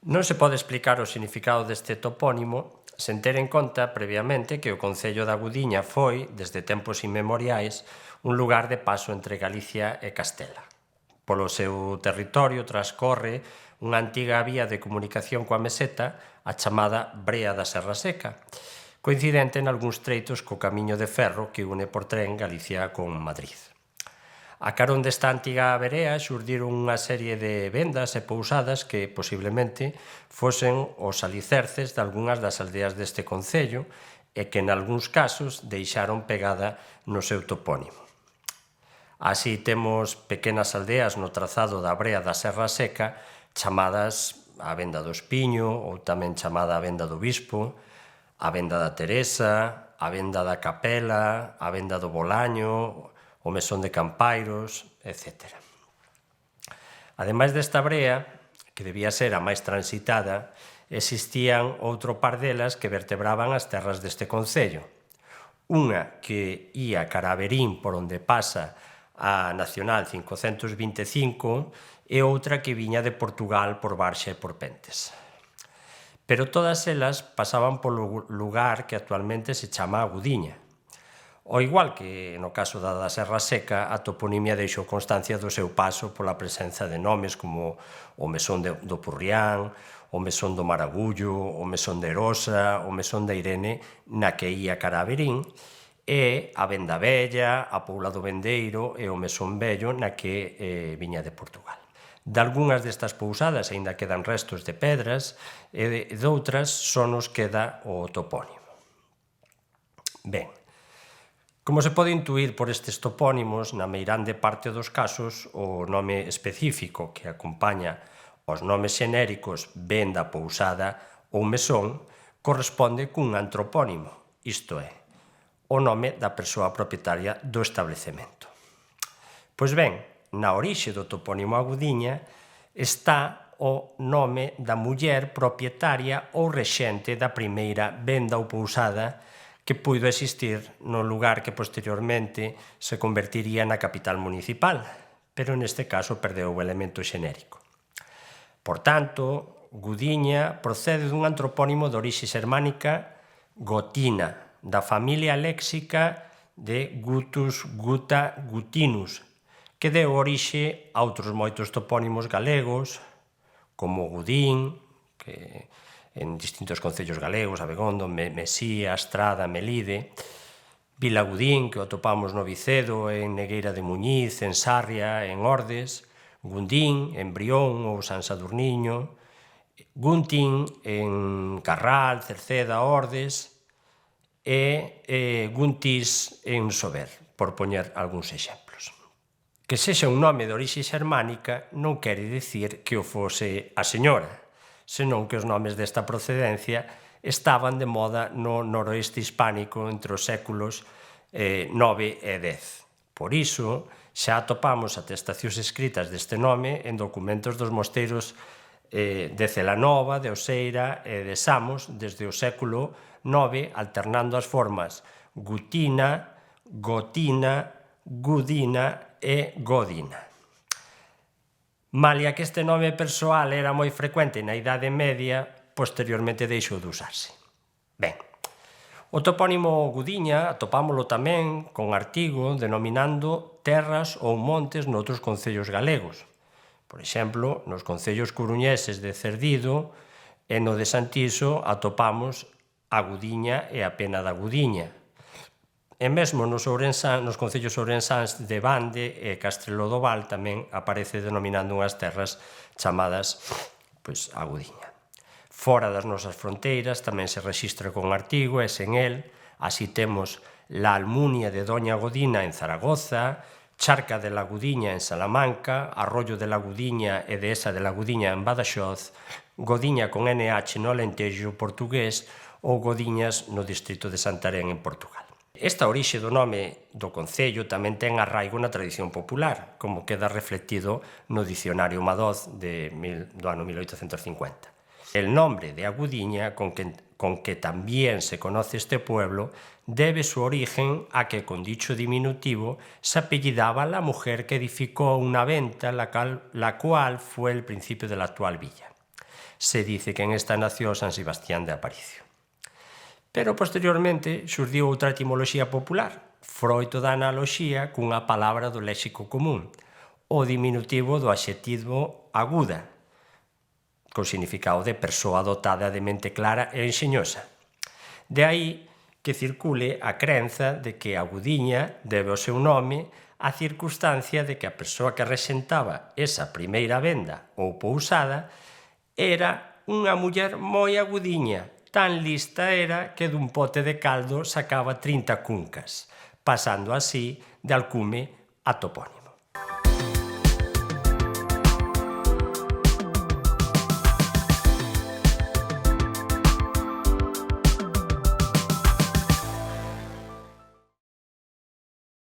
Non se pode explicar o significado deste topónimo sen ter en conta previamente que o concello da Gudiña foi, desde tempos inmemoriais, un lugar de paso entre Galicia e Castela. Polo seu territorio transcorre unha antiga vía de comunicación coa meseta, a chamada Brea da Serra Seca, coincidente en algúns treitos co camiño de ferro que une por tren Galicia con Madrid. A carón desta antiga verea xurdiron unha serie de vendas e pousadas que, posiblemente, fosen os alicerces de algunhas das aldeas deste concello e que, en algúns casos, deixaron pegada no seu topónimo. Así temos pequenas aldeas no trazado da Brea da Serra Seca chamadas a Venda do Espiño ou tamén chamada a Venda do Bispo, a Venda da Teresa, a Venda da Capela, a Venda do Bolaño, o Mesón de Campairos, etc. Ademais desta brea, que debía ser a máis transitada, existían outro par delas que vertebraban as terras deste concello. Unha que ía cara a Verín por onde pasa a Nacional 525 e outra que viña de Portugal por Barxa e por Pentes. Pero todas elas pasaban polo lugar que actualmente se chama a Gudiña. Ao igual que no caso da Serra Seca, a toponimia deixou constancia do seu paso pola presenza de nomes como o Mesón do Purrián, o Mesón do Maragullo, o Mesón de Erosa, o Mesón da Irene, na que ía cara a Verín, e a Venda Vella, a Poula do Vendeiro e o Mesón Vello, na que viña de Portugal. De algunhas destas pousadas aínda quedan restos de pedras e de outras só nos queda o topónimo. Ben, como se pode intuir por estes topónimos, na meirande parte dos casos, o nome específico que acompaña os nomes xenéricos venda, pousada ou mesón corresponde cun antropónimo, isto é, o nome da persoa propietaria do establecemento. Pois ben, na orixe do topónimo Agudiña está o nome da muller propietaria ou rexente da primeira venda ou pousada que puido existir no lugar que posteriormente se convertiría na capital municipal, pero neste caso perdeu o elemento xenérico. Por tanto, Gudiña procede dun antropónimo de orixe xermánica gotina, da familia léxica de Gutus, Guta, Gutinus, que deu orixe a outros moitos topónimos galegos, como Gudín, que en distintos concellos galegos, Abegondo, Mesía, Estrada, Melide, Vilagudín, que o topamos no Vicedo, en Negueira de Muñiz, en Sarria, en Ordes, Gundín, en Brión ou San Sadurniño, Guntín, en Carral, Cerceda, Ordes, e Guntís, en Sober, por poñer algúns exemplos. Que sexa un nome de orixe xermánica non quere dicir que o fose a señora, senón que os nomes desta procedencia estaban de moda no noroeste hispánico entre os séculos IX e X. Por iso, xa atopamos atestacións escritas deste nome en documentos dos mosteiros de Celanova, de Oseira e de Samos desde o século IX, alternando as formas Gutina, Gotina, Gudina e Godina. Malia que este nome persoal era moi frecuente na Idade Media, posteriormente deixou de usarse. Ben, o topónimo Gudiña atopámolo tamén con artigo denominando terras ou montes noutros concellos galegos. Por exemplo, nos concellos coruñeses de Cerdido e no de Santiso atopamos a Gudiña e a Pena da Gudiña. E mesmo nos concellos ourensáns de Bande e Castrelo do Val tamén aparece denominando unhas terras chamadas a Gudiña. Fora das nosas fronteiras tamén se rexistra con artigo e sen el, así temos la Almunia de Doña Godina en Zaragoza, Charca de la Gudiña en Salamanca, Arroyo de la Gudiña e Dehesa de la Gudiña en Badaxoz, Godiña con NH no Alentejo portugués ou Godiñas no distrito de Santarén en Portugal. Esta orixe do nome do concello tamén ten arraigo na tradición popular, como queda reflectido no Dicionario Madoz do ano 1850. El nombre de Agudiña, con que también se conoce este pueblo, debe su origen a que con dicho diminutivo se apellidaba la mujer que edificó una venta, la cual fue el principio de la actual villa. Se dice que en esta nació San Sebastián de Aparicio. Pero posteriormente xurdiu outra etimoloxía popular, froito da analoxía cunha palabra do léxico común, o diminutivo do adxetivo aguda, co significado de persoa dotada de mente clara e enxeñosa. De aí que circule a crenza de que Agudiña debe o seu nome á circunstancia de que a persoa que rexentaba esa primeira venda ou pousada era unha muller moi agudiña, tan lista era que dun pote de caldo sacaba 30 cuncas, pasando así de alcume a topónimo.